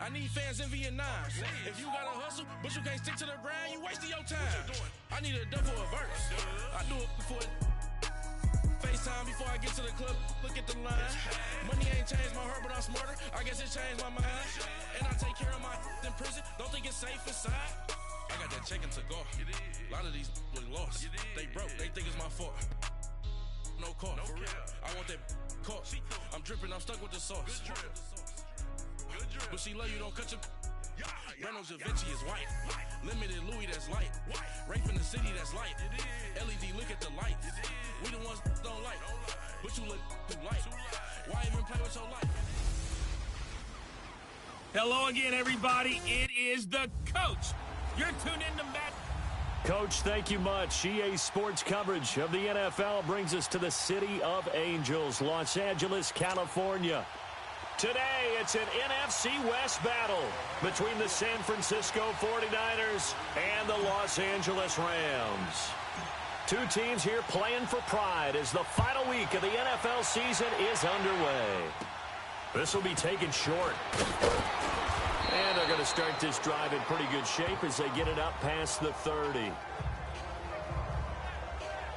I need fans in Vietnam. If you gotta hustle, but you can't stick to the grind, you wasting your time. I need a double a verse. I do it before FaceTime before I get to the club. Look at the line. Money ain't changed my heart, but I'm smarter. I guess it changed my mind. And I take care of my in prison. Don't think it's safe inside. I got that checking to go. A lot of these look lost. They broke. They think it's my fault. No call, for real. I want that caught. I'm dripping, I'm stuck with the sauce. But she love you, don't cut your. Breno Javinci is white. Limited Louis, that's light. Rape in the city, that's light. LED, look at the light. We the ones don't like. But you look too light. Why even play with your life? Hello again, everybody. It is the coach. You're tuned in to Matt. Coach, thank you much. EA Sports coverage of the NFL brings us to the City of Angels, Los Angeles, California. Today, it's an NFC West battle between the San Francisco 49ers and the Los Angeles Rams. Two teams here playing for pride as the final week of the NFL season is underway. This will be taken short. And they're going to start this drive in pretty good shape as they get it up past the 30.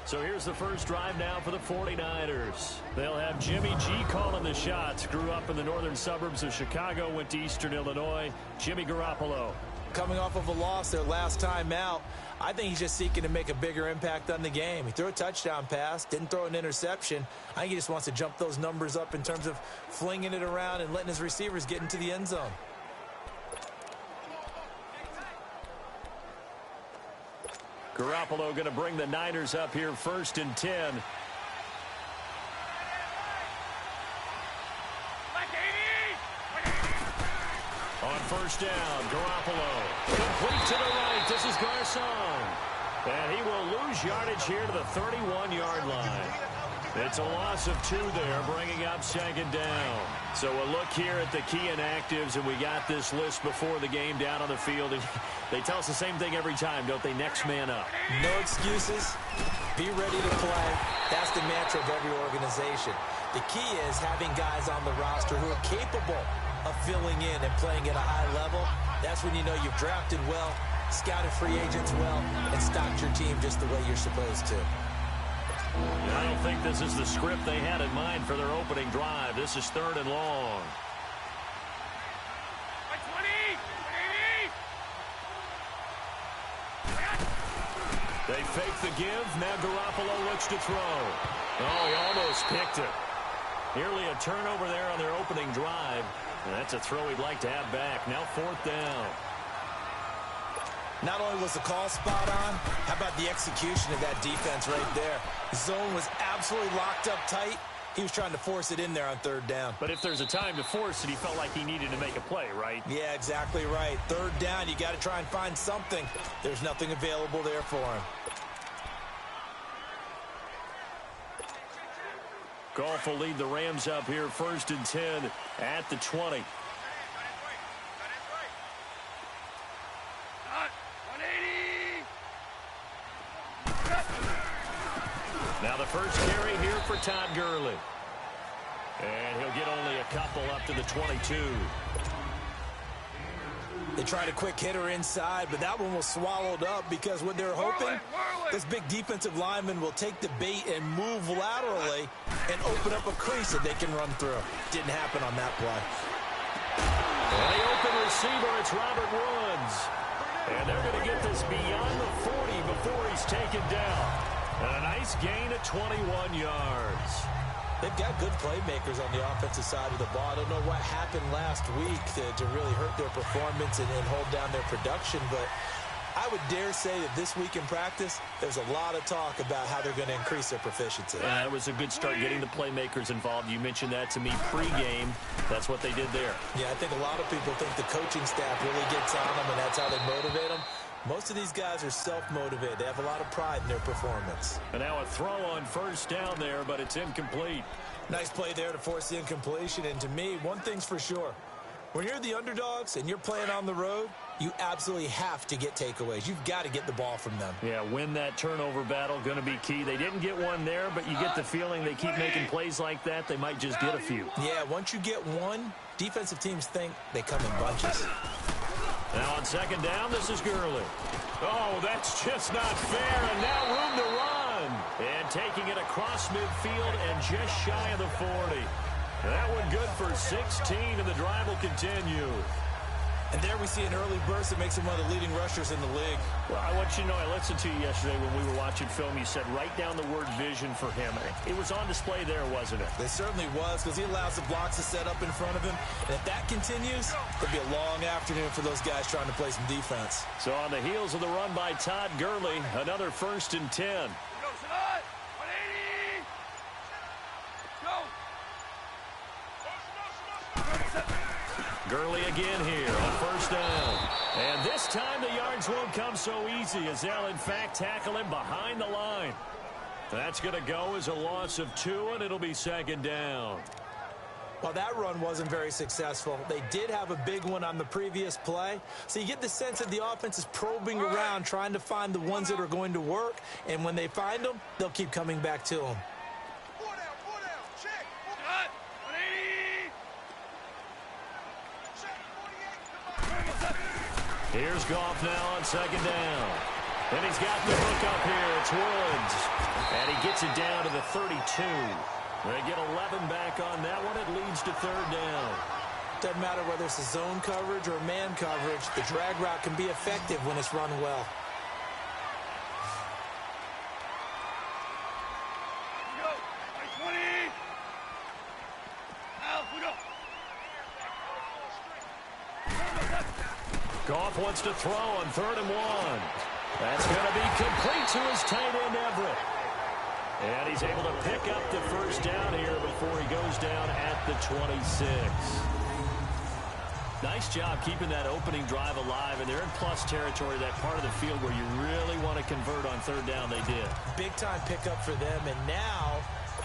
So here's the first drive now for the 49ers. They'll have Jimmy G calling the shots. Grew up in the northern suburbs of Chicago, went to Eastern Illinois. Jimmy Garoppolo. Coming off of a loss their last time out, I think he's just seeking to make a bigger impact on the game. He threw a touchdown pass, didn't throw an interception. I think he just wants to jump those numbers up in terms of flinging it around and letting his receivers get into the end zone. Garoppolo going to bring the Niners up here 1st and 10. On first down, Garoppolo. Complete to the right. This is Garcon. And he will lose yardage here to the 31-yard line. It's a loss of 2 there, bringing up 2nd down. So a look here at the key inactives, and we got this list before the game down on the field. And they tell us the same thing every time, don't they? Next man up. No excuses. Be ready to play. That's the mantra of every organization. The key is having guys on the roster who are capable of filling in and playing at a high level. That's when you know you've drafted well, scouted free agents well, and stocked your team just the way you're supposed to. I don't think this is the script they had in mind for their opening drive. This is 3rd and long. They fake the give. Now Garoppolo looks to throw. Oh, he almost picked it. Nearly a turnover there on their opening drive. And that's a throw he'd like to have back. Now 4th down. Not only was the call spot on, how about the execution of that defense right there? The zone was absolutely locked up tight. He was trying to force it in there on 3rd down. But if there's a time to force it, he felt like he needed to make a play, right? Yeah, exactly right. 3rd down, you got to try and find something. There's nothing available there for him. Goff will lead the Rams up here 1st and 10 at the 20. Now the first carry here for Todd Gurley. And he'll get only a couple up to the 22. They tried a quick hitter inside, but that one was swallowed up because what they're hoping, this big defensive lineman will take the bait and move laterally and open up a crease that they can run through. Didn't happen on that play. And the open receiver, it's Robert Woods. And they're going to get this beyond the 40 before he's taken down. And a nice gain of 21 yards. They've got good playmakers on the offensive side of the ball. I don't know what happened last week to really hurt their performance and hold down their production, but I would dare say that this week in practice, there's a lot of talk about how they're going to increase their proficiency. It was a good start getting the playmakers involved. You mentioned that to me pregame. That's what they did there. Yeah, I think a lot of people think the coaching staff really gets on them, and that's how they motivate them. Most of these guys are self-motivated. They have a lot of pride in their performance. And now a throw on first down there, but it's incomplete. Nice play there to force the incompletion. And to me, one thing's for sure. When you're the underdogs and you're playing on the road, you absolutely have to get takeaways. You've got to get the ball from them. Yeah, win that turnover battle, going to be key. They didn't get one there, but you get the feeling they keep making plays like that, they might just get a few. Yeah, once you get one, defensive teams think they come in bunches. Now on second down, this is Gurley. Oh, that's just not fair, and now room to run. And taking it across midfield and just shy of the 40. That one good for 16, and the drive will continue. And there we see an early burst that makes him one of the leading rushers in the league. Well, I want you to know, I listened to you yesterday when we were watching film. You said write down the word vision for him. It was on display there, wasn't it? It certainly was, because he allows the blocks to set up in front of him. And if that continues, it'll be a long afternoon for those guys trying to play some defense. So on the heels of the run by Todd Gurley, another 1st and 10. Gurley again here on 1st down. And this time the yards won't come so easy as they'll, in fact, tackle him behind the line. That's going to go as a loss of 2, and it'll be 2nd down. Well, that run wasn't very successful. They did have a big one on the previous play. So you get the sense that the offense is probing around, trying to find the ones that are going to work. And when they find them, they'll keep coming back to them. Here's Goff now on 2nd down. And he's got the hook up here. It's Woods. And he gets it down to the 32. They get 11 back on that one. It leads to 3rd down. Doesn't matter whether it's a zone coverage or man coverage. The drag route can be effective when it's run well. Goff wants to throw on 3rd and 1. That's going to be complete to his tight end, Everett. And he's able to pick up the 1st down here before he goes down at the 26. Nice job keeping that opening drive alive, and they're in plus territory, that part of the field where you really want to convert on 3rd down. They did. Big time pickup for them, and now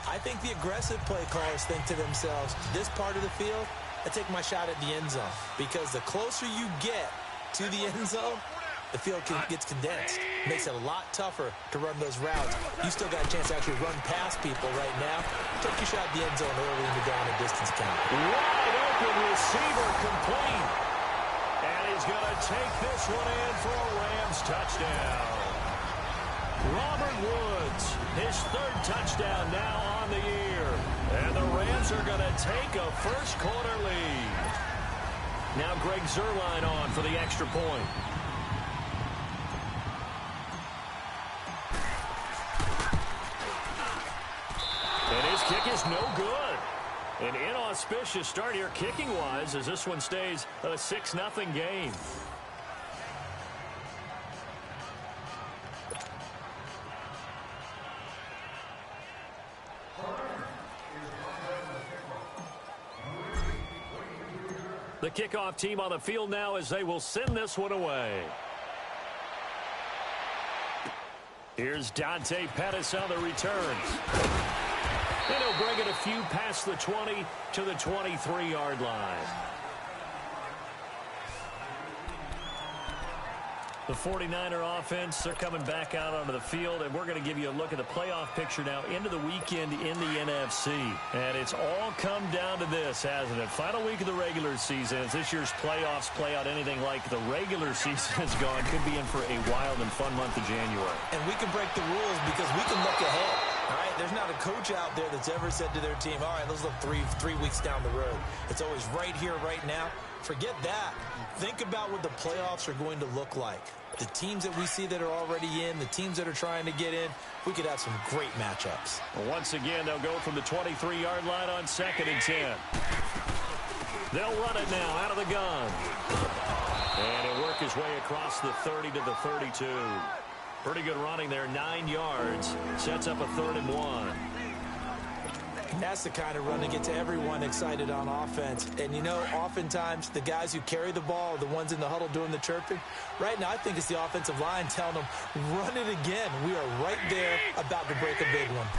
I think the aggressive play callers think to themselves, this part of the field, I take my shot at the end zone, because the closer you get to the end zone, the field gets condensed. Makes it a lot tougher to run those routes. You still got a chance to actually run past people right now. Take your shot at the end zone early in the down and distance count. Wide open receiver complete. And he's going to take this one in for a Rams touchdown. Robert Woods, his 3rd touchdown now on the year. And the Rams are going to take a first-quarter lead. Now Greg Zuerlein on for the extra point. And his kick is no good. An inauspicious start here kicking-wise as this one stays a 6-0 game. The kickoff team on the field now as they will send this one away. Here's Dante Pettis on the returns. And he'll bring it a few past the 20 to the 23-yard line. The 49er offense, they're coming back out onto the field, and we're going to give you a look at the playoff picture now into the weekend in the NFC. And it's all come down to this, hasn't it? Final week of the regular season. As this year's playoffs play out anything like the regular season has gone, could be in for a wild and fun month of January. And we can break the rules because we can look ahead. All right, there's not a coach out there that's ever said to their team, all right, let's look three weeks down the road. It's always right here, right now. Forget that. Think about what the playoffs are going to look like. The teams that we see that are already in, the teams that are trying to get in, we could have some great matchups. Well, once again, they'll go from the 23-yard line on 2nd and 10. They'll run it now out of the gun. And he'll work his way across the 30 to the 32. Pretty good running there, 9 yards. Sets up a 3rd and 1. And that's the kind of run that gets everyone excited on offense. And, you know, oftentimes the guys who carry the ball are the ones in the huddle doing the chirping. Right now, I think it's the offensive line telling them, run it again. We are right there about to break a big one.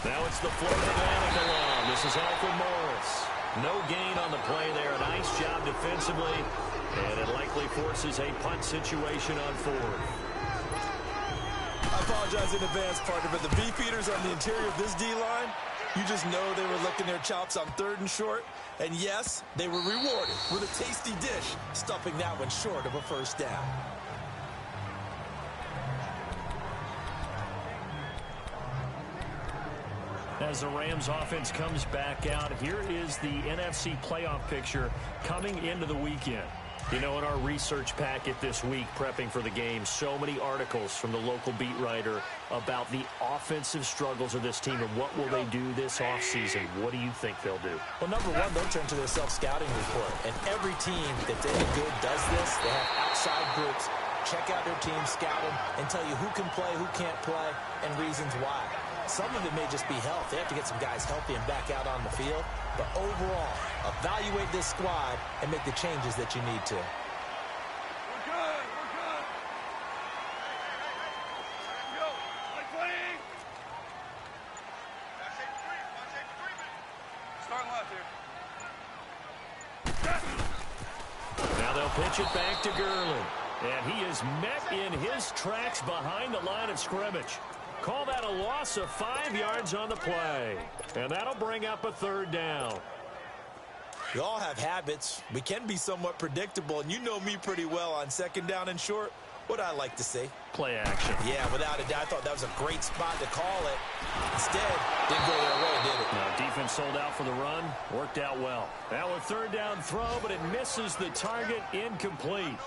Now it's the Florida Atlantic alum. This is Alfred Morris. No gain on the play there. A nice job defensively. And it likely forces a punt situation on fourth. I apologize in advance, partner, but the beefeaters on the interior of this D-line, you just know they were licking their chops on 3rd and short. And yes, they were rewarded with a tasty dish, stuffing that one short of a first down. As the Rams offense comes back out, here is the NFC playoff picture coming into the weekend. You know, in our research packet this week, prepping for the game, so many articles from the local beat writer about the offensive struggles of this team and what will they do this offseason. What do you think they'll do? Well, number one, they'll turn to their self-scouting report. And every team that's any good does this. They have outside groups, check out their team, scout them, and tell you who can play, who can't play, and reasons why. Some of it may just be health. They have to get some guys healthy and back out on the field. But overall, evaluate this squad and make the changes that you need to. We're good. We're good. Let's go. Like playing. Starting left here. Now they'll pitch it back to Gurley. And he is met in his tracks behind the line of scrimmage. Call that a loss of 5 yards on the play. And that'll bring up a 3rd down. We all have habits. We can be somewhat predictable, and you know me pretty well on 2nd down and short. What I like to say? Play action. Yeah, without a doubt. I thought that was a great spot to call it. Instead, didn't go their way, did it? Now, defense sold out for the run. Worked out well. Now a 3rd down throw, but it misses the target. Incomplete.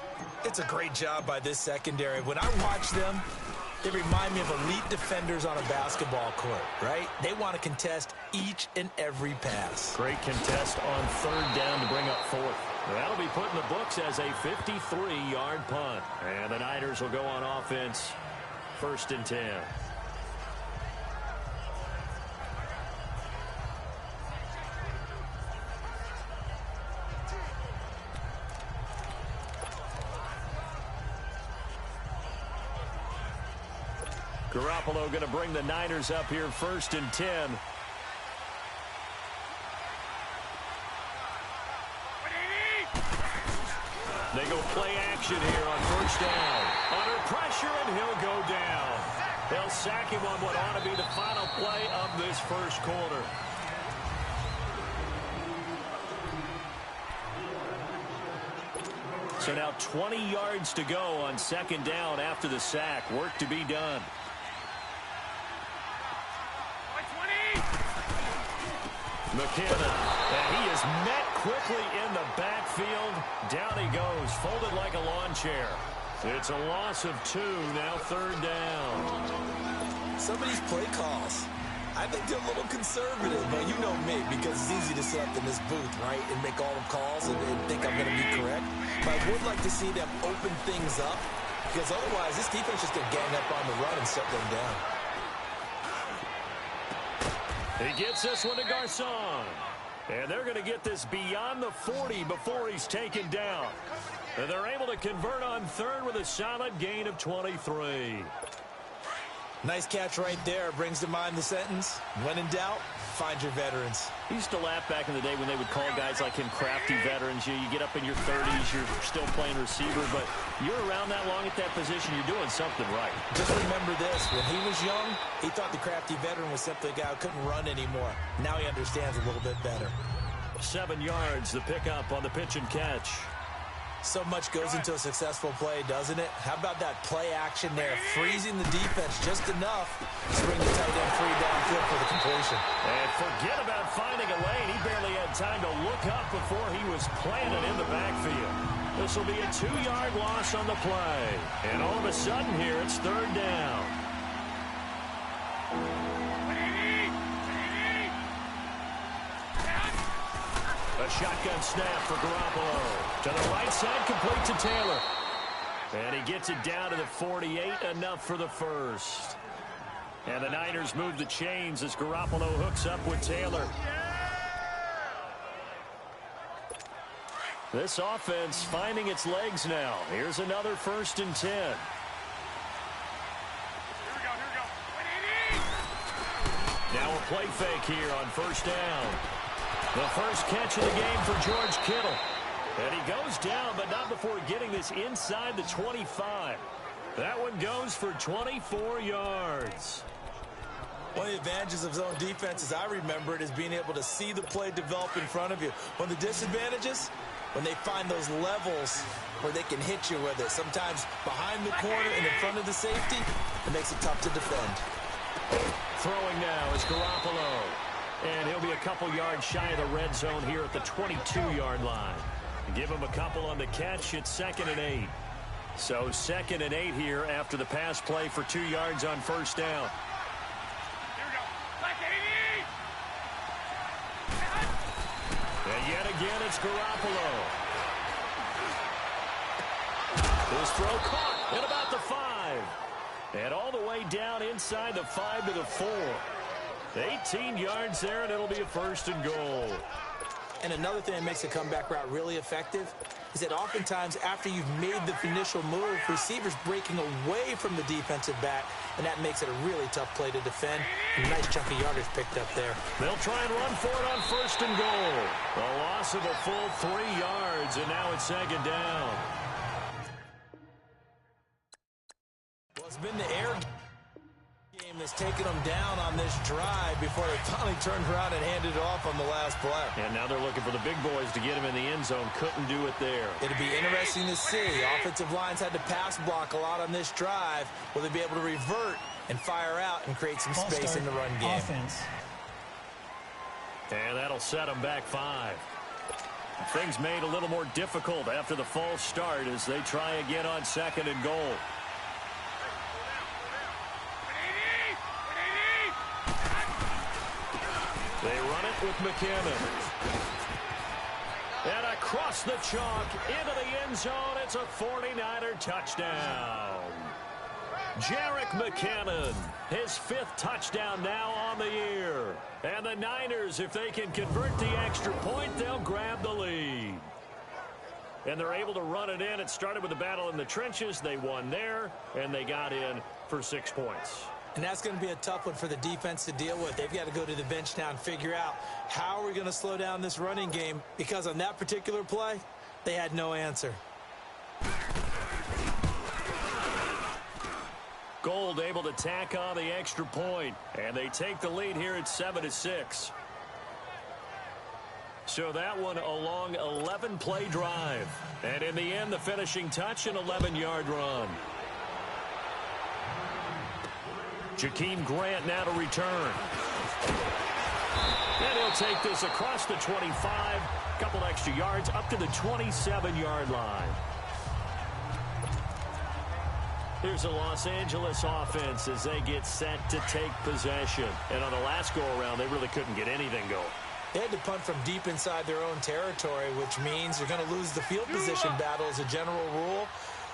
It's a great job by this secondary. When I watch them, they remind me of elite defenders on a basketball court, right? They want to contest each and every pass. Great contest on 3rd down to bring up 4th. That'll be put in the books as a 53-yard punt. And the Niners will go on offense, 1st and 10. Garoppolo going to bring the Niners up here, 1st and 10. They go play action here on 1st down. Under pressure, and he'll go down. They'll sack him on what ought to be the final play of this 1st quarter. So now 20 yards to go on 2nd down after the sack. Work to be done. McKinnon, and he is met quickly in the backfield. Down he goes, folded like a lawn chair. It's a loss of 2, now 3rd down. Some of these play calls, I think they're a little conservative, but you know me, because it's easy to sit up in this booth, right, and make all the calls and think I'm going to be correct. But I would like to see them open things up, because otherwise this defense just going to gang up on the run and shut them down. He gets this one to Garcon. And they're going to get this beyond the 40 before he's taken down. And they're able to convert on 3rd with a solid gain of 23. Nice catch right there. Brings to mind the sentence, when in doubt, find your veterans. I used to laugh back in the day when they would call guys like him crafty veterans. You get up in your 30s, you're still playing receiver, but you're around that long at that position, you're doing something right. Just remember this, when he was young, he thought the crafty veteran was simply a guy who couldn't run anymore. Now he understands a little bit better. 7 yards, the pickup on the pitch and catch. So much goes into a successful play, doesn't it? How about that play action there, freezing the defense just enough to bring the tight end free downfield for the completion. And forget about finding a lane. He barely had time to look up before he was planted in the backfield. This will be a 2-yard loss on the play. And all of a sudden here, it's 3rd down. A shotgun snap for Garoppolo. To the right side, complete to Taylor. And he gets it down to the 48, enough for the 1st. And the Niners move the chains as Garoppolo hooks up with Taylor. This offense finding its legs now. Here's another 1st and 10. Here we go. Now a play fake here on 1st down. The first catch of the game for George Kittle. And he goes down, but not before getting this inside the 25. That one goes for 24 yards. One of the advantages of zone defense, as I remember it, is being able to see the play develop in front of you. One of the disadvantages, when they find those levels where they can hit you with it. Sometimes behind the corner and in front of the safety, it makes it tough to defend. Throwing now is Garoppolo. And he'll be a couple yards shy of the red zone here at the 22-yard line. Give him a couple on the catch. It's 2nd and 8. So 2nd and 8 here after the pass play for 2 yards on first down. And yet again, it's Garoppolo. His throw caught at about the 5. And all the way down inside the 5 to the 4. 18 yards there, and it'll be a 1st and goal. And another thing that makes a comeback route really effective is that oftentimes after you've made the initial move, receivers breaking away from the defensive back, and that makes it a really tough play to defend. A nice chunk of yardage picked up there. They'll try and run for it on 1st and goal. A loss of a full 3 yards, and now it's 2nd down. Well, it's been the air game that's taken them down on this drive before they finally turned around and handed it off on the last play. And now they're looking for the big boys to get him in the end zone. Couldn't do it there. It'll be interesting to see. Offensive lines had to pass block a lot on this drive. Will they be able to revert and fire out and create some space in the run game? Offense. And that'll set them back 5. Things made a little more difficult after the false start as they try again on 2nd and goal. They run it with McKinnon. And across the chalk into the end zone. It's a 49er touchdown. Jerick McKinnon, his 5th touchdown now on the year. And the Niners, if they can convert the extra point, they'll grab the lead. And they're able to run it in. It started with a battle in the trenches. They won there, and they got in for 6 points. And that's going to be a tough one for the defense to deal with. They've got to go to the bench now and figure out how are we going to slow down this running game, because on that particular play, they had no answer. Gold able to tack on the extra point, and they take the lead here at 7-6. So that one a long 11-play drive. And in the end, the finishing touch, an 11-yard run. Jakeem Grant now to return. And he'll take this across the 25. Couple extra yards up to the 27-yard line. Here's a Los Angeles offense as they get set to take possession. And on the last go-around, they really couldn't get anything going. They had to punt from deep inside their own territory, which means you're going to lose the field position battle as a general rule.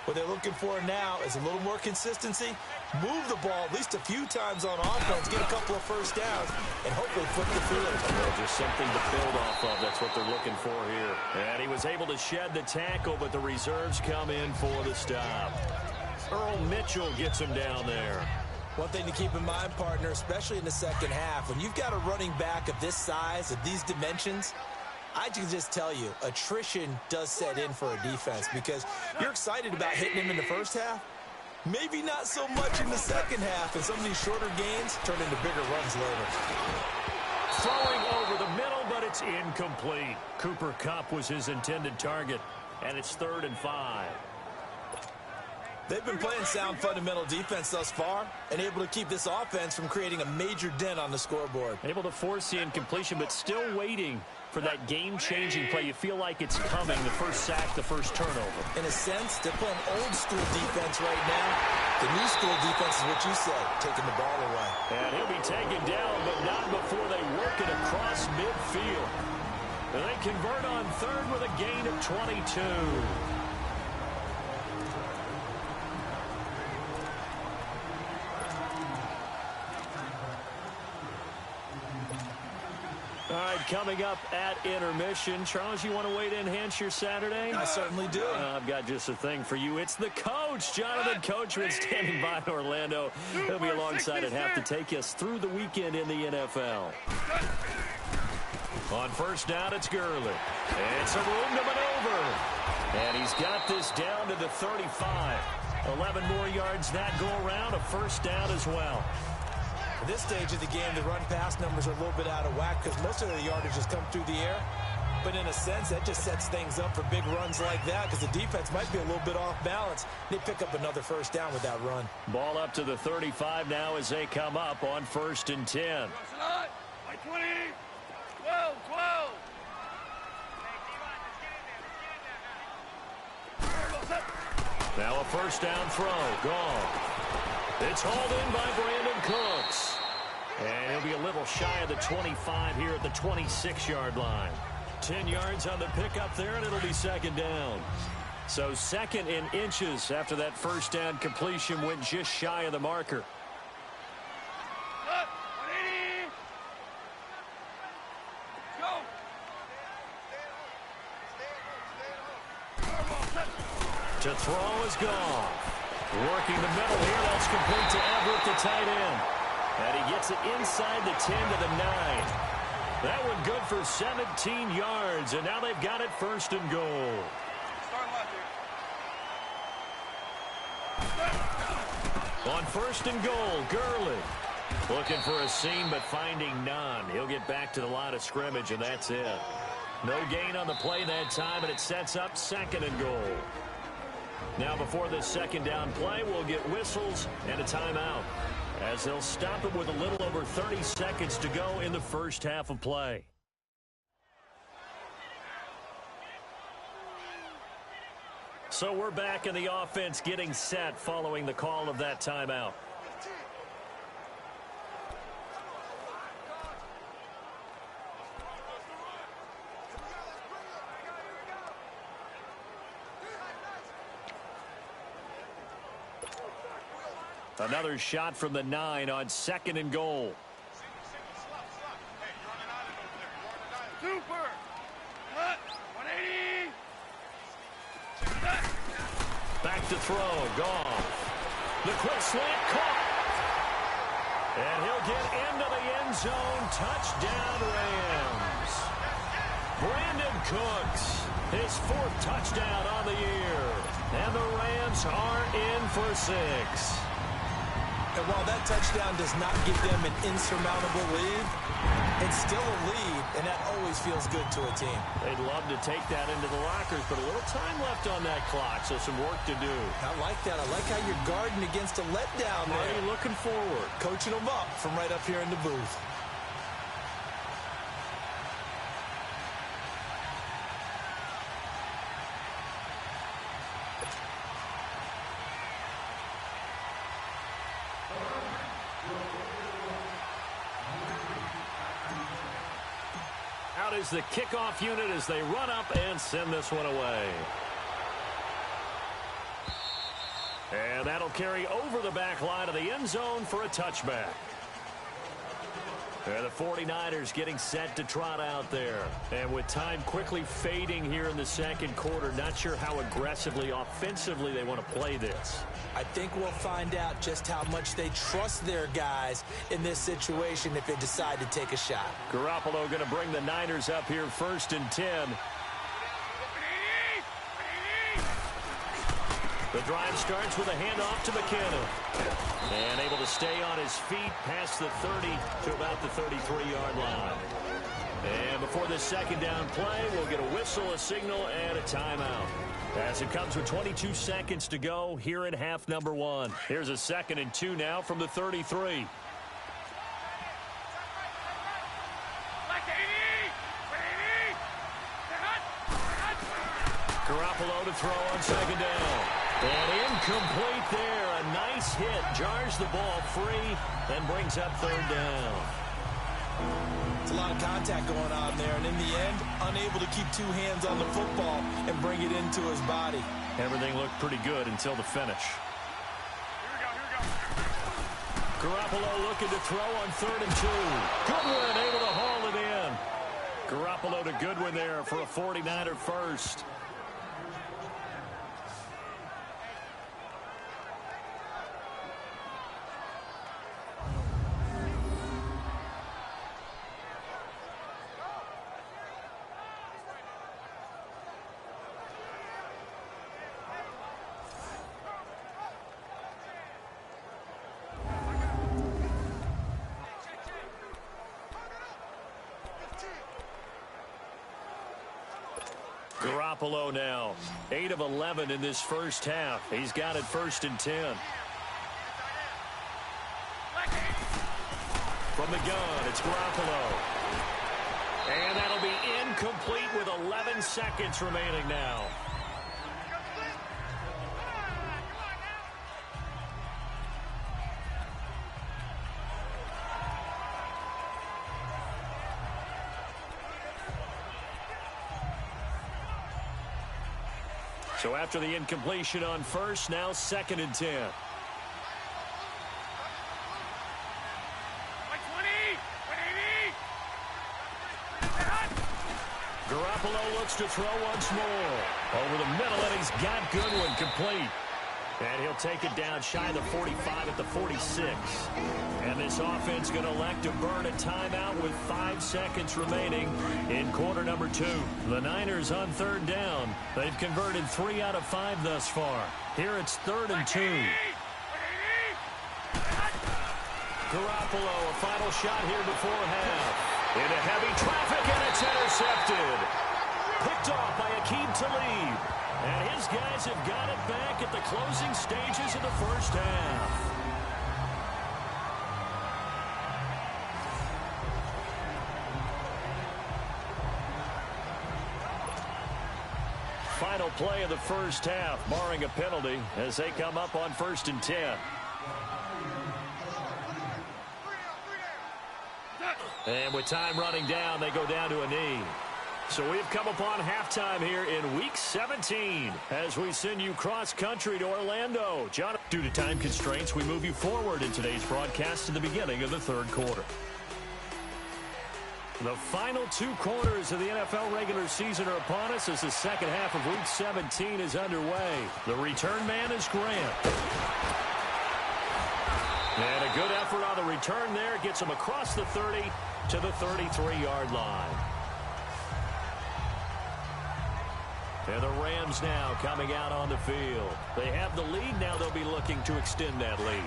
What they're looking for now is a little more consistency, move the ball at least a few times on offense, get a couple of first downs, and hopefully flip the field. Well, just something to build off of. That's what they're looking for here. And he was able to shed the tackle, but the reserves come in for the stop. Earl Mitchell gets him down there. One thing to keep in mind, partner, especially in the second half, when you've got a running back of this size, of these dimensions, I can just tell you, attrition does set in for a defense, because you're excited about hitting him in the first half. Maybe not so much in the second half, and some of these shorter gains turn into bigger runs later. Throwing over the middle, but it's incomplete. Cooper Kupp was his intended target, and it's 3rd and 5. They've been playing sound fundamental defense thus far and able to keep this offense from creating a major dent on the scoreboard. Able to force the incompletion, but still waiting for that game-changing play. You feel like it's coming, the first sack, the first turnover. In a sense, they're playing old-school defense right now. The new school defense is what you said, taking the ball away. And he'll be taken down, but not before they work it across midfield. And they convert on 3rd with a gain of 22. All right, coming up at intermission. Charles, you want to wait to enhance your Saturday? I certainly do. I've got just a thing for you. It's the coach, Jonathan Coachman, standing by in Orlando. He'll be alongside at half to take us through the weekend in the NFL. On first down, it's Gurley. It's a room to maneuver. third. And he's got this down to the 35. 11 more yards that go around, a first down as well. At this stage of the game, the run-pass numbers are a little bit out of whack because most of the yardage has come through the air. But in a sense, that just sets things up for big runs like that because the defense might be a little bit off balance. They pick up another first down with that run. Ball up to the 35 now as they come up on 1st and 10. My 20. 12, 12. Now a first down throw. Gone. It's hauled in by Brandon Cooks. And he'll be a little shy of the 25 here at the 26-yard line. 10 yards on the pickup there, and it'll be second down. So second in inches after that first down completion went just shy of the marker. Cut. 180. Go. To throw is gone. Working the middle here. That's complete to Everett, the tight end. And he gets it inside the 10 to the 9. That one good for 17 yards. And now they've got it 1st and goal. Start left here. On 1st and goal, Gurley. Looking for a seam, but finding none. He'll get back to the line of scrimmage, and that's it. No gain on the play that time, and it sets up 2nd and goal. Now before this second down play, we'll get whistles and a timeout, as they'll stop it with a little over 30 seconds to go in the first half of play. So we're back in the offense getting set following the call of that timeout. Another shot from the 9 on 2nd and goal. Super. Cut. 180. Back to throw. Gone. The quick slant caught. And he'll get into the end zone. Touchdown, Rams. Brandon Cooks, his 4th touchdown on the year. And the Rams are in for 6. And while that touchdown does not give them an insurmountable lead, it's still a lead, and that always feels good to a team. They'd love to take that into the lockers, but a little time left on that clock, so some work to do. I like that. I like how you're guarding against a letdown there. Already looking forward. Coaching them up from right up here in the booth. Out is the kickoff unit as they run up and send this one away. And that'll carry over the back line of the end zone for a touchback. And the 49ers getting set to trot out there. And with time quickly fading here in the second quarter, not sure how aggressively, offensively they want to play this. I think we'll find out just how much they trust their guys in this situation if they decide to take a shot. Garoppolo going to bring the Niners up here 1st and 10. The drive starts with a handoff to McKinnon. And able to stay on his feet past the 30 to about the 33-yard line. And before this second down play, we'll get a whistle, a signal, and a timeout. As it comes with 22 seconds to go here in half number 1. Here's a 2nd and 2 now from the 33. Garoppolo to throw on 2nd down. And incomplete there. A nice hit. Jars the ball free and brings up 3rd down. It's a lot of contact going on there, and in the end, unable to keep 2 hands on the football and bring it into his body. Everything looked pretty good until the finish. Here we go. Garoppolo looking to throw on 3rd and 2. Goodwin able to haul it in. Garoppolo to Goodwin there for a 49er first. Garoppolo now. 8 of 11 in this first half. He's got it 1st and 10. From the gun, it's Garoppolo. And that'll be incomplete with 11 seconds remaining now. So after the incompletion on first, now 2nd and 10. Garoppolo looks to throw once more. Over the middle, and he's got Goodwin complete. And he'll take it down shy of the 45 at the 46. And this offense going to elect to burn a timeout with 5 seconds remaining in quarter number 2. The Niners on 3rd down. They've converted 3 out of 5 thus far. Here it's 3rd and 2. Garoppolo, a final shot here before half. Into heavy traffic, and it's intercepted. Picked off by Aqib Talib. And his guys have got it back at the closing stages of the first half. Final play of the first half, barring a penalty, as they come up on 1st and 10. And with time running down, they go down to a knee. So we've come upon halftime here in Week 17 as we send you cross-country to Orlando. John, due to time constraints, we move you forward in today's broadcast to the beginning of the 3rd quarter. The final 2 quarters of the NFL regular season are upon us as the second half of Week 17 is underway. The return man is Grant. And a good effort on the return there gets him across the 30 to the 33-yard line. And the Rams now coming out on the field. They have the lead. Now they'll be looking to extend that lead.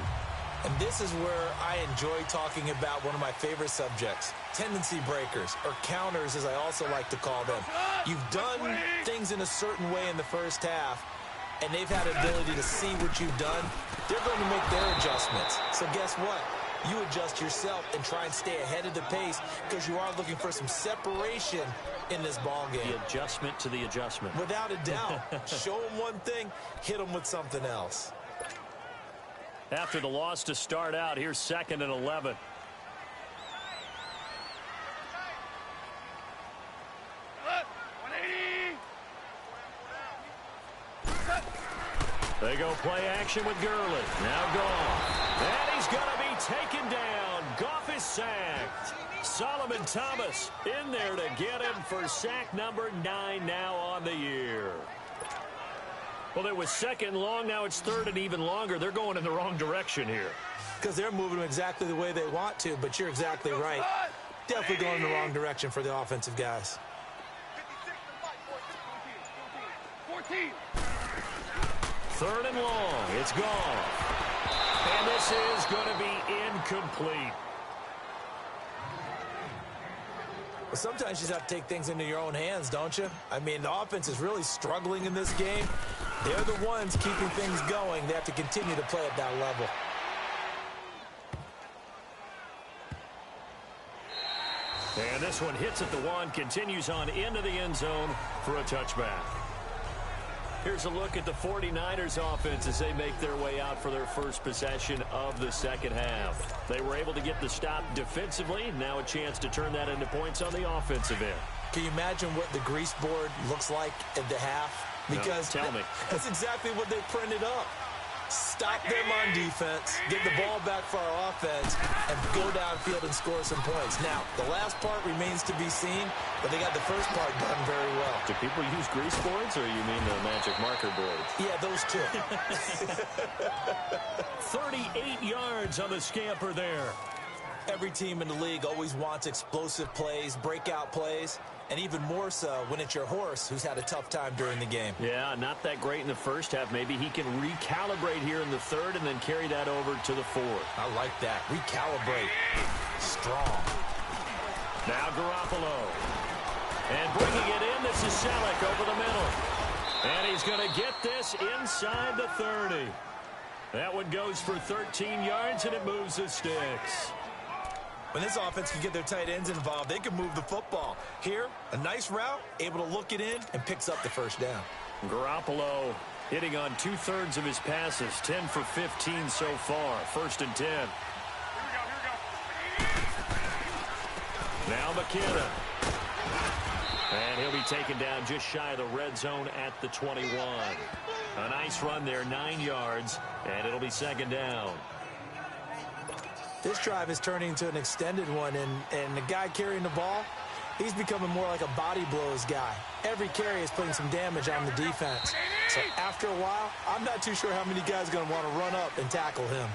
And this is where I enjoy talking about one of my favorite subjects, tendency breakers, or counters as I also like to call them. You've done things in a certain way in the first half, and they've had ability to see what you've done. They're going to make their adjustments. So guess what? You adjust yourself and try and stay ahead of the pace because you are looking for some separation in this ball game. The adjustment to the adjustment. Without a doubt. Show them one thing, hit them with something else. After the loss to start out, here's 2nd and 11. They go play action with Gurley. Now Goff. And he's going to be taken down. Goff is sacked. Solomon Thomas in there to get him for sack number 9 now on the year. Well, it was 2nd long. Now it's 3rd and even longer. They're going in the wrong direction here. Because they're moving them exactly the way they want to, but you're exactly right. Definitely going in the wrong direction for the offensive guys. 3rd and long. It's gone. And this is going to be incomplete. Well, sometimes you just have to take things into your own hands, don't you? I mean, the offense is really struggling in this game. They're the ones keeping things going. They have to continue to play at that level. And this one hits at the 1, continues on into the end zone for a touchback. Here's a look at the 49ers offense as they make their way out for their first possession of the second half. They were able to get the stop defensively. Now a chance to turn that into points on the offensive end. Can you imagine what the grease board looks like at the half? Because no, tell me. That's exactly what they printed up. Stop them on defense, get the ball back for our offense, and go downfield and score some points. Now, the last part remains to be seen, but they got the first part done very well. Do people use grease boards, or you mean the magic marker boards? Yeah, those two. 38 yards on the scamper there. Every team in the league always wants explosive plays, breakout plays, and even more so when it's your horse who's had a tough time during the game. Yeah, not that great in the first half. Maybe he can recalibrate here in the 3rd and then carry that over to the 4th. I like that. Recalibrate. Strong. Now Garoppolo. And bringing it in again. This is Selleck over the middle. And he's going to get this inside the 30. That one goes for 13 yards, and it moves the sticks. When this offense can get their tight ends involved, they can move the football. Here, a nice route, able to look it in, and picks up the first down. Garoppolo hitting on 2/3 of his passes, 10 for 15 so far. 1st and 10. Here we go. Now McKinnon. And he'll be taken down just shy of the red zone at the 21. A nice run there, 9 yards, and it'll be 2nd down. This drive is turning into an extended one, and the guy carrying the ball, he's becoming more like a body blows guy. Every carry is putting some damage on the defense. So after a while, I'm not too sure how many guys are going to want to run up and tackle him.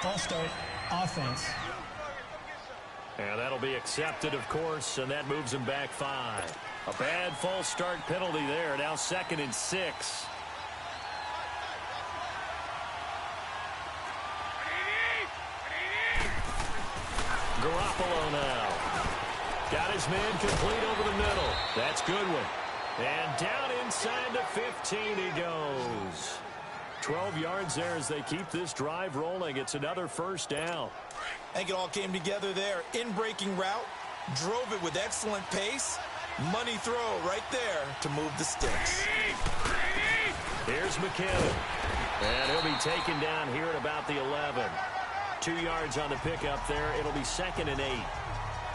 False start, offense. And that'll be accepted, of course, and that moves him back 5. A bad false start penalty there. Now 2nd and 6. Garoppolo now. Got his man complete over the middle. That's Goodwin. And down inside the 15 he goes. 12 yards there as they keep this drive rolling. It's another 1st down. I think it all came together there. In-breaking route, drove it with excellent pace. Money throw right there to move the sticks. Here's McKinnon. And he'll be taken down here at about the 11. 2 yards on the pickup there. It'll be 2nd and 8.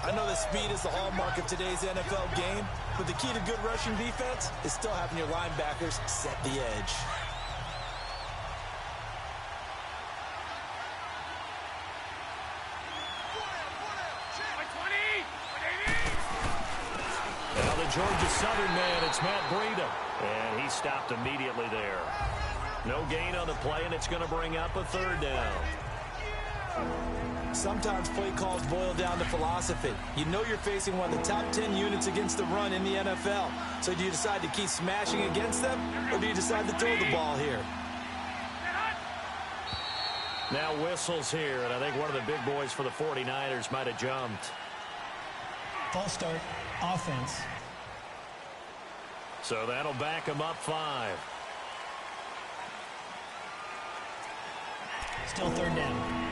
I know that speed is the hallmark of today's NFL game, but the key to good rushing defense is still having your linebackers set the edge. Now the Georgia Southern man, it's Matt Breida. And he stopped immediately there. No gain on the play, and it's going to bring up a 3rd down. Sometimes play calls boil down to philosophy. You know you're facing one of the top 10 units against the run in the NFL. So do you decide to keep smashing against them, or do you decide to throw the ball here? Now whistles here, and I think one of the big boys for the 49ers might have jumped. False start, offense. So that'll back him up 5. Still 3rd down.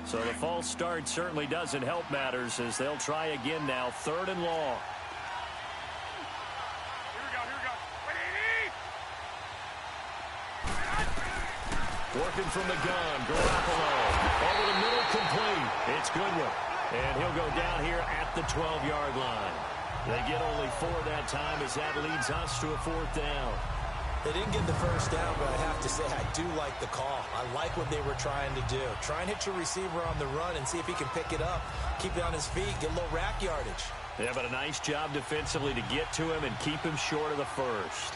So the false start certainly doesn't help matters as they'll try again now. 3rd and long. Working from the gun, Garoppolo. Over the middle, complete. It's Goodwin. And he'll go down here at the 12-yard line. They get only 4 that time as that leads us to a 4th down. They didn't get the first down, but I have to say I do like the call. I like what they were trying to do. Try and hit your receiver on the run and see if he can pick it up. Keep it on his feet, get a little rack yardage. Yeah, but a nice job defensively to get to him and keep him short of the first.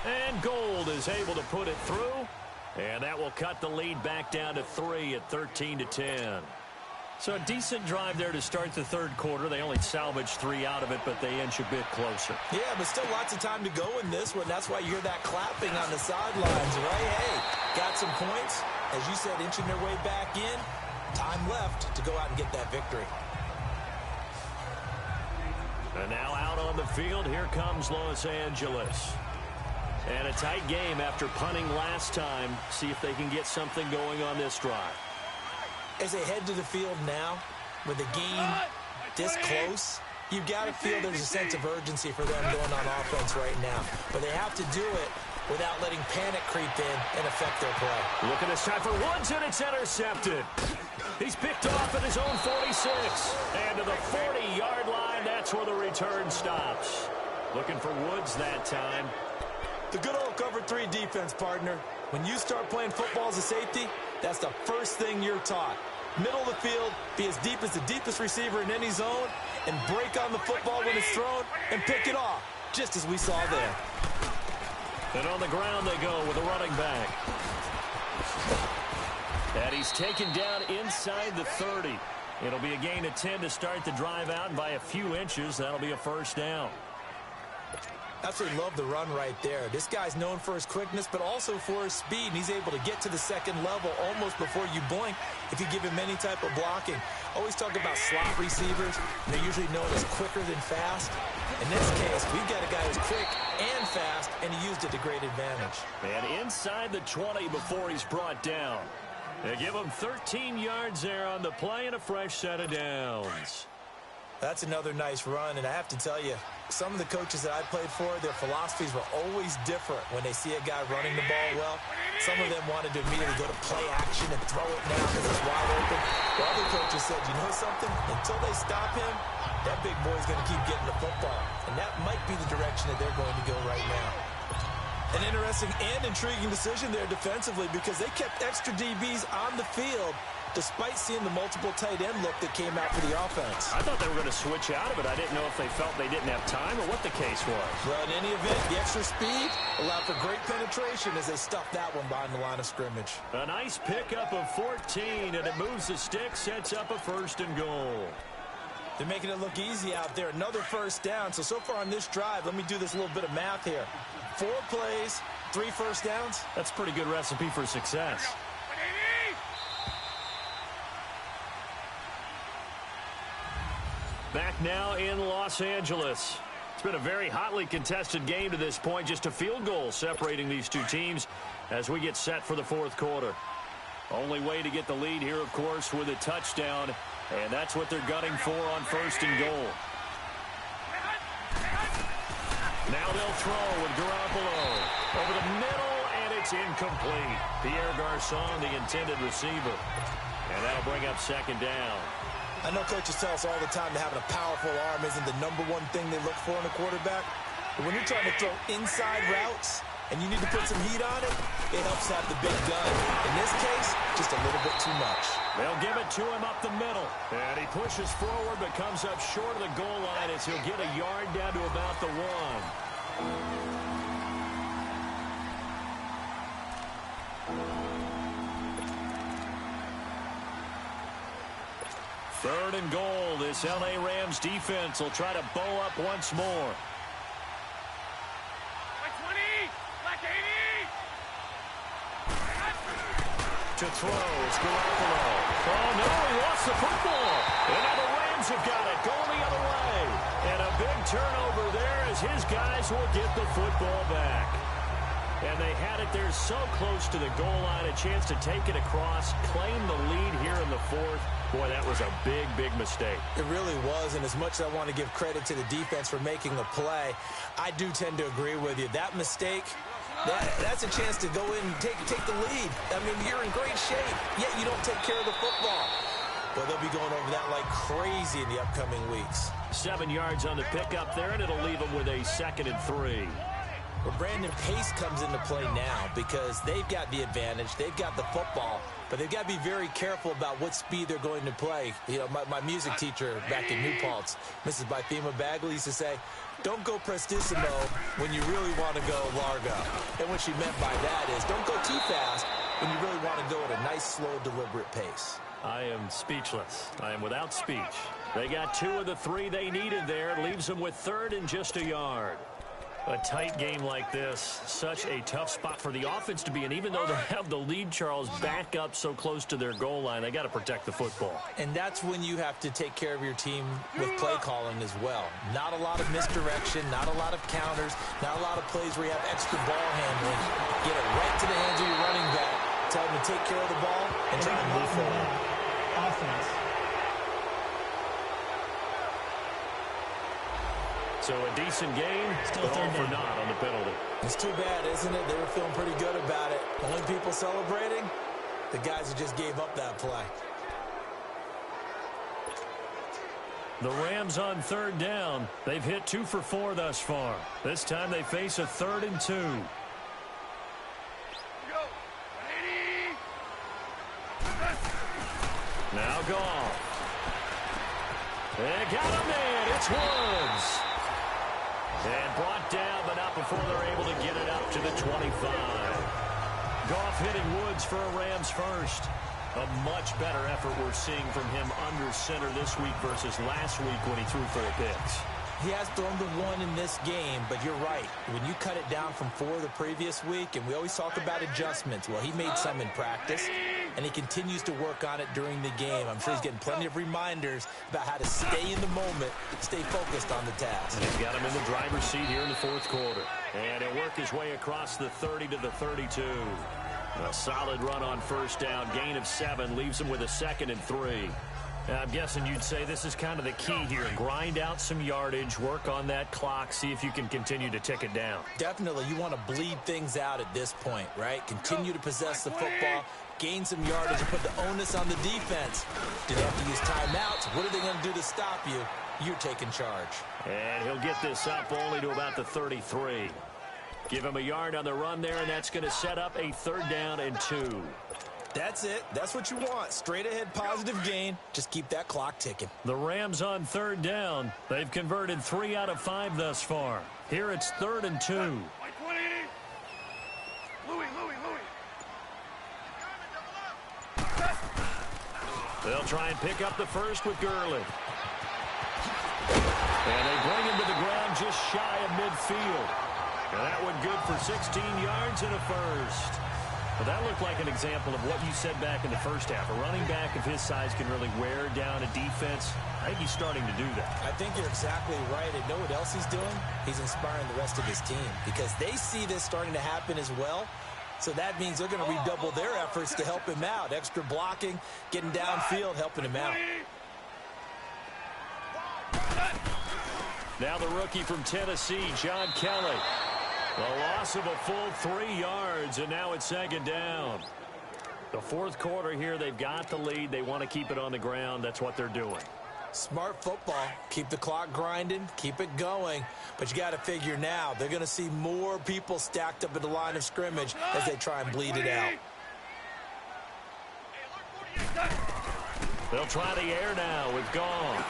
And Gold is able to put it through. And that will cut the lead back down to 3 at 13-10. So a decent drive there to start the 3rd quarter. They only salvaged 3 out of it, but they inch a bit closer. Yeah, but still lots of time to go in this one. That's why you hear that clapping on the sidelines, right? Hey, got some points. As you said, inching their way back in. Time left to go out and get that victory. And now out on the field, here comes Los Angeles. And a tight game after punting last time. See if they can get something going on this drive. As they head to the field now, with the game this close, you've got to feel there's a sense of urgency for them going on offense right now. But they have to do it without letting panic creep in and affect their play. Look at this time for Woods, and it's intercepted. He's picked off at his own 46. And to the 40-yard line, that's where the return stops. Looking for Woods that time. The good old cover 3 defense, partner. When you start playing football as a safety, that's the first thing you're taught. Middle of the field, be as deep as the deepest receiver in any zone, and break on the football when it's thrown and pick it off, just as we saw there. And on the ground they go with a running back. And he's taken down inside the 30. It'll be a gain of 10 to start the drive out, and by a few inches, that'll be a first down. Absolutely love the run right there. This guy's known for his quickness, but also for his speed. And he's able to get to the second level almost before you blink if you give him any type of blocking. Always talk about slot receivers, and they're usually known as quicker than fast. In this case, we've got a guy who's quick and fast, and he used it to great advantage. And inside the 20 before he's brought down. They give him 13 yards there on the play and a fresh set of downs. That's another nice run, and I have to tell you, some of the coaches that I played for, their philosophies were always different when they see a guy running the ball well. Some of them wanted to immediately go to play action and throw it now because it's wide open. The other coaches said, you know something? Until they stop him, that big boy's going to keep getting the football. And that might be the direction that they're going to go right now. An interesting and intriguing decision there defensively because they kept extra DBs on the field despite seeing the multiple tight end look that came out for the offense. I thought they were going to switch out of it. I didn't know if they felt they didn't have time or what the case was. Well, in any event, the extra speed allowed for great penetration as they stuffed that one behind the line of scrimmage. A nice pickup of 14, and it moves the stick, sets up a 1st and goal. They're making it look easy out there. Another first down. So far on this drive, let me do this little bit of math here. 4 plays, 3 first downs. That's a pretty good recipe for success. Back now in Los Angeles. It's been a very hotly contested game to this point. Just a field goal separating these two teams as we get set for the 4th quarter. Only way to get the lead here, of course, with a touchdown. And that's what they're gunning for on 1st and goal. Now they'll throw with Garoppolo. Over the middle, and it's incomplete. Pierre Garçon, the intended receiver. And that'll bring up 2nd down. I know coaches tell us all the time that having a powerful arm isn't the #1 thing they look for in a quarterback. But when you're trying to throw inside routes and you need to put some heat on it, it helps have the big gun. In this case, just a little bit too much. They'll give it to him up the middle. And he pushes forward but comes up short of the goal line as he'll get a yard down to about the 1. 3rd and goal. This L.A. Rams defense will try to bow up once more. To throw, it's Garoppolo. Oh, no, he lost the football. And now the Rams have got it, going the other way. And a big turnover there as his guys will get the football back. And they had it there so close to the goal line, a chance to take it across, claim the lead here in the 4th. Boy, that was a big, big mistake. It really was, and as much as I want to give credit to the defense for making the play, I do tend to agree with you. That mistake, that's a chance to go in and take the lead. I mean, you're in great shape, yet you don't take care of the football. But they'll be going over that like crazy in the upcoming weeks. 7 yards on the pickup there, and it'll leave them with a 2nd and 3. Well, Brandon, pace comes into play now because they've got the advantage. They've got the football, but they've got to be very careful about what speed they're going to play. You know, my music teacher back in New Paltz, Mrs. Bythema Bagley, used to say, don't go prestissimo when you really want to go largo. And what she meant by that is don't go too fast when you really want to go at a nice, slow, deliberate pace. I am speechless. I am without speech. They got 2 of the 3 they needed there. It leaves them with 3rd and just a yard. A tight game like this, such a tough spot for the offense to be in. Even though they have the lead, Charles, back up so close to their goal line, they got to protect the football. And that's when you have to take care of your team with play calling as well. Not a lot of misdirection, not a lot of counters, not a lot of plays where you have extra ball handling. Get it right to the hands of your running back. Tell them to take care of the ball and try to move forward. Offense. So a decent game, but all for naught on the penalty. It's too bad, isn't it? They were feeling pretty good about it. The only people celebrating, the guys who just gave up that play. The Rams on 3rd down. They've hit 2 for 4 thus far. This time they face a 3rd and 2. Now Goff. They got him in. It's Woods. And brought down, but not before they're able to get it up to the 25. Goff hitting Woods for a Rams first. A much better effort we're seeing from him under center this week versus last week when he threw 4 picks. He has thrown the 1 in this game, but you're right. When you cut it down from 4 the previous week, and we always talk about adjustments, well, he made some in practice, and he continues to work on it during the game. I'm sure he's getting plenty of reminders about how to stay in the moment, stay focused on the task. And they've got him in the driver's seat here in the 4th quarter. And he'll work his way across the 30 to the 32. A solid run on first down. Gain of 7 leaves him with a 2nd and 3. I'm guessing you'd say this is kind of the key here. Grind out some yardage, work on that clock, see if you can continue to tick it down. Definitely. You want to bleed things out at this point, right? Continue to possess the football, gain some yardage, and put the onus on the defense. Do they have to use timeouts? What are they going to do to stop you? You're taking charge. And he'll get this up only to about the 33. Give him a yard on the run there, and that's going to set up a 3rd down and 2. That's it. That's what you want. Straight ahead, positive gain. Just keep that clock ticking. The Rams on 3rd down. They've converted 3 out of 5 thus far. Here it's 3rd and 2. Louis. They'll try and pick up the first with Gurley. And they bring him to the ground just shy of midfield. And that one good for 16 yards and a first. But that looked like an example of what you said back in the first half. A running back of his size can really wear down a defense. I think he's starting to do that. I think you're exactly right. And know what else he's doing? He's inspiring the rest of his team because they see this starting to happen as well. So that means they're going to redouble their efforts to help him out. Extra blocking, getting downfield, helping him out. Now the rookie from Tennessee, John Kelly. The loss of a full 3 yards, and now it's 2nd down. The 4th quarter here, they've got the lead. They want to keep it on the ground. That's what they're doing. Smart football. Keep the clock grinding. Keep it going. But you got to figure now, they're going to see more people stacked up at the line of scrimmage as they try and bleed it out. They'll try the air now with Gong.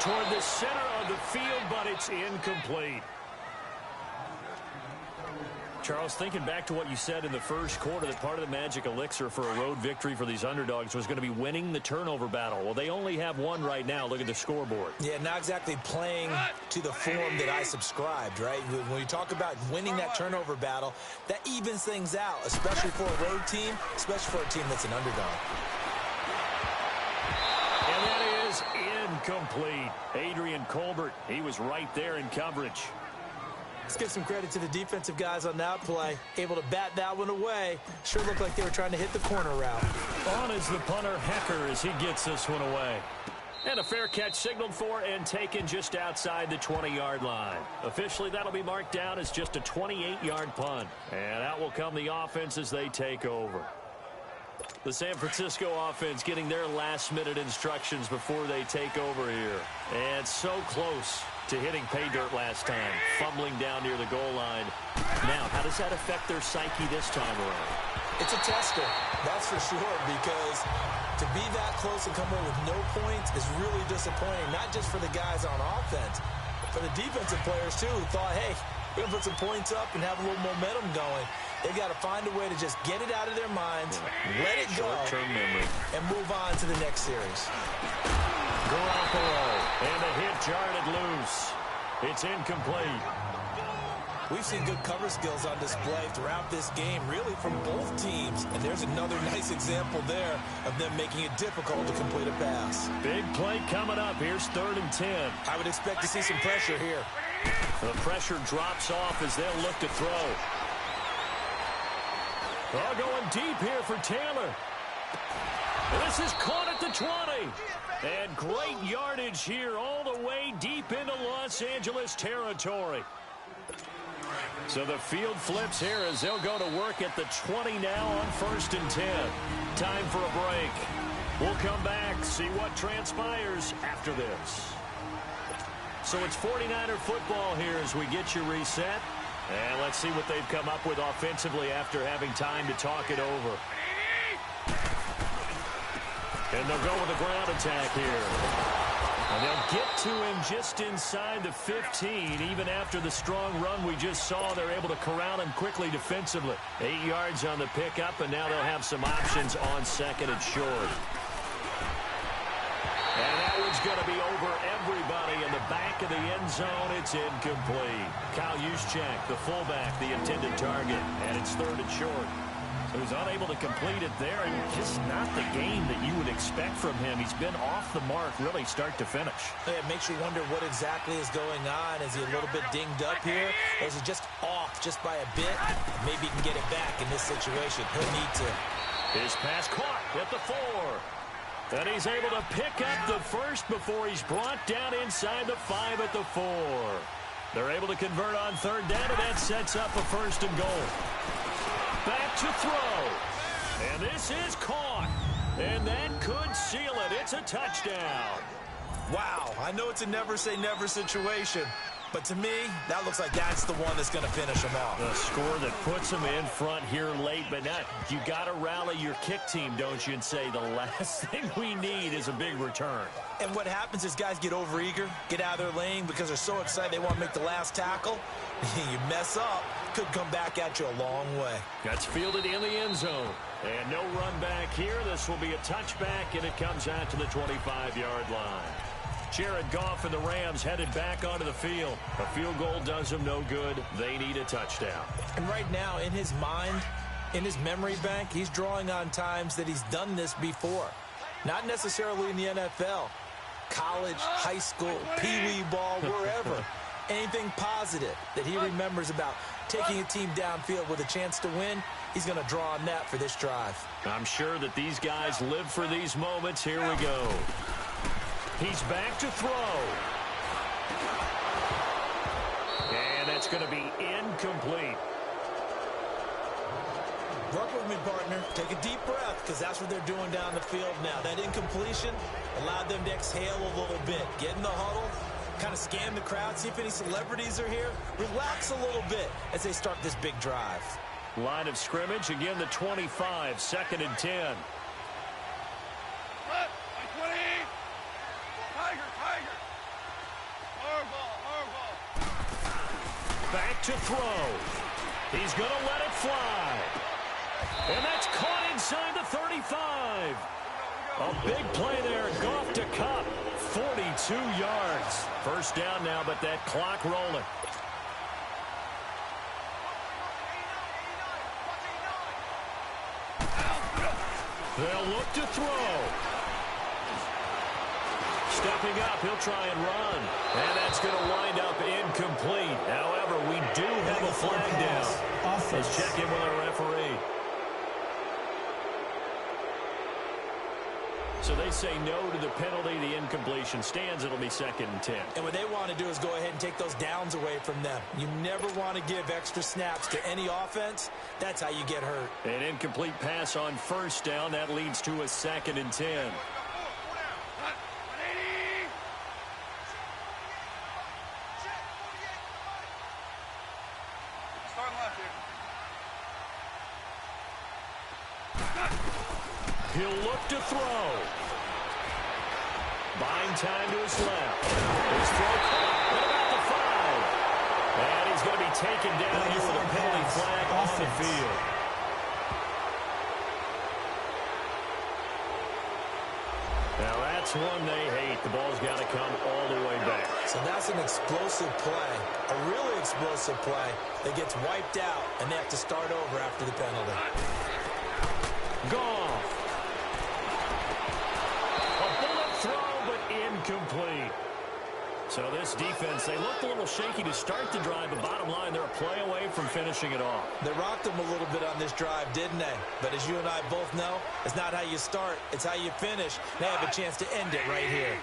Toward the center of the field, but it's incomplete. Charles, thinking back to what you said in the first quarter, that part of the magic elixir for a road victory for these underdogs was going to be winning the turnover battle. Well, they only have one right now. Look at the scoreboard. Yeah, not exactly playing to the form that I subscribed, right? When you talk about winning that turnover battle, that evens things out, especially for a road team, especially for a team that's an underdog. And that is incomplete. Adrian Colbert, he was right there in coverage. Let's give some credit to the defensive guys on that play. Able to bat that one away. Sure looked like they were trying to hit the corner route. On is the punter, Hecker, as he gets this one away. And a fair catch signaled for and taken just outside the 20-yard line. Officially, that'll be marked down as just a 28-yard punt. And out will come the offense as they take over. The San Francisco offense getting their last-minute instructions before they take over here. And so close to hitting pay dirt last time, fumbling down near the goal line. Now, how does that affect their psyche this time around? It's a tester, that's for sure, because to be that close and come away with no points is really disappointing, not just for the guys on offense, for the defensive players, too, who thought, hey, we're going to put some points up and have a little momentum going. They've got to find a way to just get it out of their minds, let it go, short-term memory, and move on to the next series. Garoppolo, and the hit jarred loose. It's incomplete. We've seen good cover skills on display throughout this game, really from both teams. And there's another nice example there of them making it difficult to complete a pass. Big play coming up. Here's 3rd and 10. I would expect to see some pressure here. The pressure drops off as they'll look to throw. Oh, going deep here for Taylor. This is caught at the 20. And great yardage here all the way deep into Los Angeles territory. So the field flips here as they'll go to work at the 20 now on 1st and 10. Time for a break. We'll come back, see what transpires after this. So it's 49er football here as we get you reset. And let's see what they've come up with offensively after having time to talk it over. And they'll go with a ground attack here. And they'll get to him just inside the 15. Even after the strong run we just saw, they're able to corral him quickly defensively. 8 yards on the pickup, and now they'll have some options on second and short. And that one's going to be over everybody in the back of the end zone. It's incomplete. Kyle Juszczyk, the fullback, the intended target, and it's third and short. So he's unable to complete it there, and just not the game that you would expect from him. He's been off the mark really start to finish. It makes you wonder what exactly is going on. Is he a little bit dinged up here? Or is he just off just by a bit? Maybe he can get it back in this situation. He'll need to. His pass caught at the 4. And he's able to pick up the first before he's brought down inside the 5 at the 4. They're able to convert on third down, and that sets up a first and goal. Back to throw. And this is caught. And that could seal it. It's a touchdown. Wow, I know it's a never-say-never situation, but to me, that looks like that's the one that's going to finish him off. The score that puts him in front here late, but not. You got to rally your kick team, don't you, and say the last thing we need is a big return. And what happens is guys get overeager, get out of their lane because they're so excited they want to make the last tackle. You mess up, could come back at you a long way. That's fielded in the end zone. And no run back here. This will be a touchback, and it comes out to the 25-yard line. Jared Goff and the Rams headed back onto the field. A field goal does them no good. They need a touchdown. And right now, in his mind, in his memory bank, he's drawing on times that he's done this before. Not necessarily in the NFL. College, high school, pee-wee ball, wherever. Anything positive that he remembers about taking a team downfield with a chance to win, he's going to draw on that for this drive. I'm sure that these guys live for these moments. Here we go. He's back to throw. And that's going to be incomplete. Work with me, partner. Take a deep breath, because that's what they're doing down the field now. That incompletion allowed them to exhale a little bit. Get in the huddle, kind of scan the crowd, see if any celebrities are here. Relax a little bit as they start this big drive. Line of scrimmage, again the 25, second and 10. Back to throw. He's going to let it fly. And that's caught inside the 35. A big play there. Goff to Kupp. 42 yards. First down now, but that clock rolling. They'll look to throw. Stepping up, he'll try and run. And that's going to wind up incomplete. However, we do have a flag down. Let's check in with our referee. So they say no to the penalty. The incompletion stands. It'll be second and 10. And what they want to do is go ahead and take those downs away from them. You never want to give extra snaps to any offense. That's how you get hurt. An incomplete pass on first down. That leads to a second and 10. He'll look to throw. Buying time to his left. His throw caught at about the 5. And he's going to be taken down here with a penalty flag on the field. Now that's one they hate. The ball's got to come all the way back. So that's an explosive play, a really explosive play that gets wiped out, and they have to start over after the penalty. Goff. A bullet throw, but incomplete. So this defense, they looked a little shaky to start the drive, but bottom line, they're a play away from finishing it off. They rocked them a little bit on this drive, didn't they? But as you and I both know, it's not how you start, it's how you finish. They have a chance to end it right here.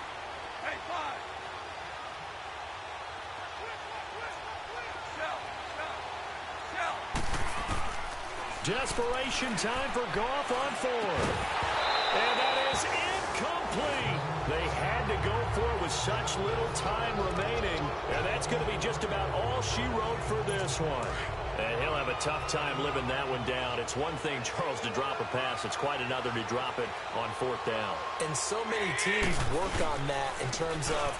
Desperation time for Goff on 4. And that is incomplete. They had to go for it with such little time remaining. And that's going to be just about all she wrote for this one. And he'll have a tough time living that one down. It's one thing, Charles, to drop a pass. It's quite another to drop it on 4th down. And so many teams work on that in terms of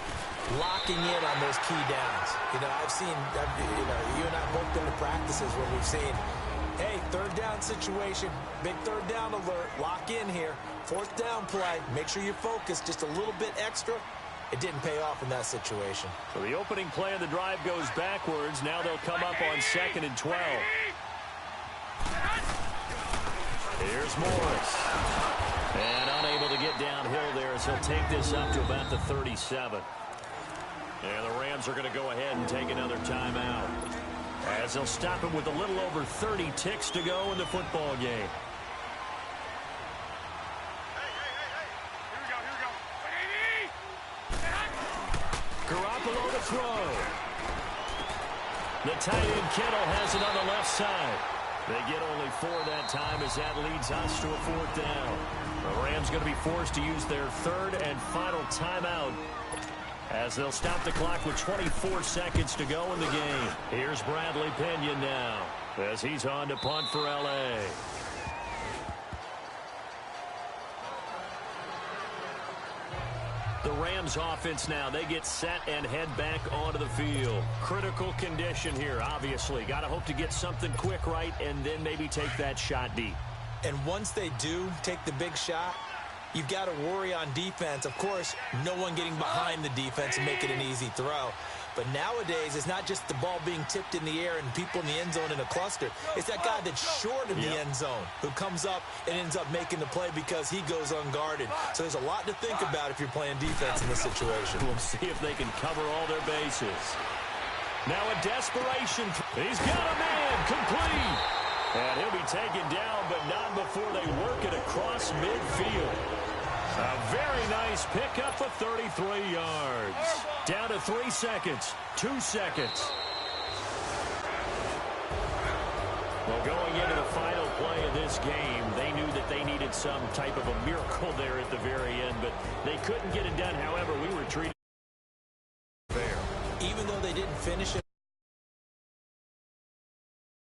locking in on those key downs. I've seen, you and I both been to practices where we've seen, hey, 3rd down situation, big 3rd down alert, lock in here. 4th down play, make sure you focus just a little bit extra. It didn't pay off in that situation. So the opening play of the drive goes backwards. Now they'll come up on 2nd and 12. Here's Morris. And unable to get downhill there as he'll take this up to about the 37. And the Rams are going to go ahead and take another timeout, as they'll stop him with a little over 30 ticks to go in the football game. Garoppolo to throw. The tight end Kittle has it on the left side. They get only 4 that time as that leads us to a 4th down. The Rams going to be forced to use their 3rd and final timeout, as they'll stop the clock with 24 seconds to go in the game. Here's Bradley Pinion now, as he's on to punt for L.A. The Rams offense now, they get set and head back onto the field. Critical condition here, obviously. Got to hope to get something quick right and then maybe take that shot deep. And once they do take the big shot, you've got to worry on defense. Of course, no one getting behind the defense and make it an easy throw. But nowadays, it's not just the ball being tipped in the air and people in the end zone in a cluster. It's that guy that's short of the end zone who comes up and ends up making the play because he goes unguarded. So there's a lot to think about if you're playing defense in this situation. We'll see if they can cover all their bases. Now a desperation. He's got a man complete. And he'll be taken down, but not before they work it across midfield. A very nice pickup of 33 yards. Down to 3 seconds. 2 seconds. Well, going into the final play of this game, they knew that they needed some type of a miracle there at the very end, but they couldn't get it done. However, we were treated fair. Even though they didn't finish it